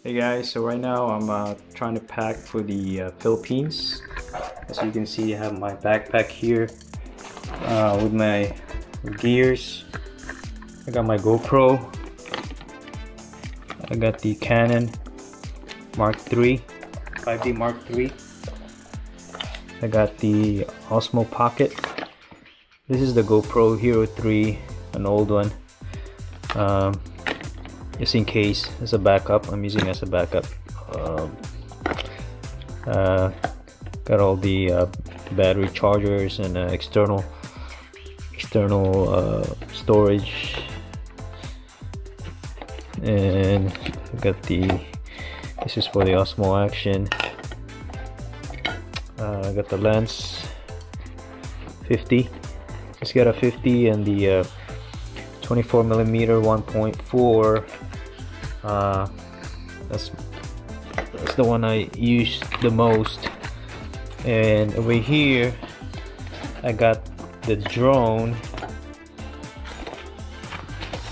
Hey guys, so right now I'm trying to pack for the Philippines. As you can see, I have my backpack here with my gears. I got my GoPro. I got the Canon Mark III, 5D Mark III. I got the Osmo Pocket. This is the GoPro Hero 3, an old one. Just in case as a backup, I'm using it as a backup. Got all the battery chargers and external storage, and I got this is for the Osmo Action. I got the lens 50. Just got a 50 and the 24mm 1.4. That's the one I use the most. And over here I got the drone.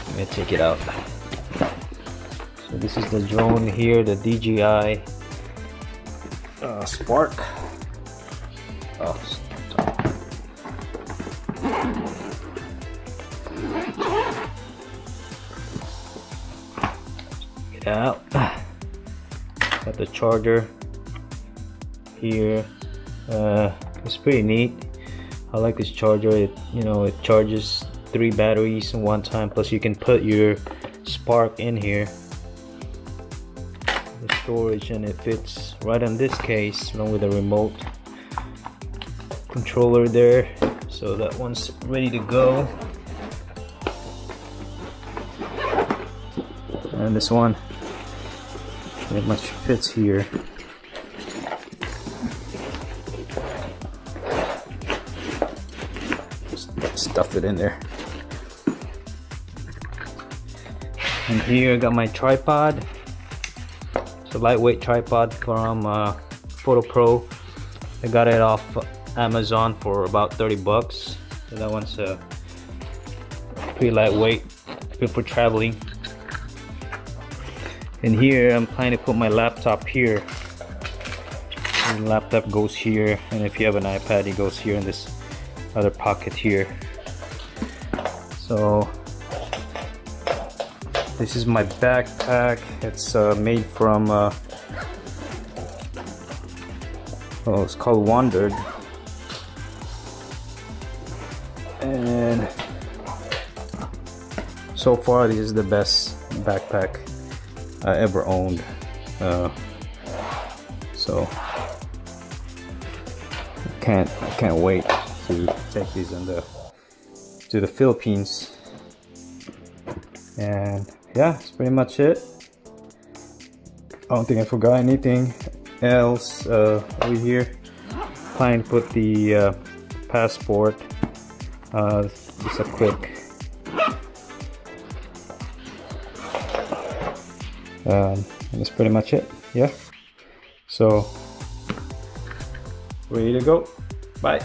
Let me take it out. So this is the drone here, the DJI Spark. Oh, get out. Got the charger here. It's pretty neat. I like this charger. It charges 3 batteries in one time, plus you can put your Spark in here, the storage, and it fits right on this case along with a remote controller there. So that one's ready to go, and this one pretty much fits here. Stuff it in there. And here I got my tripod. It's a lightweight tripod from Photo Pro. I got it off Amazon for about 30 bucks. So that one's pretty lightweight, good for traveling. And here I'm planning to put my laptop here. And the laptop goes here, and if you have an iPad, it goes here in this other pocket here. So this is my backpack. It's made from it's called Wandered, and so far this is the best backpack I ever owned. So I can't wait to take these to the Philippines. And yeah, that's pretty much it. I don't think I forgot anything else. Over here, planning to put the passport. Just a quick and that's pretty much it. Yeah, so ready to go. Bye.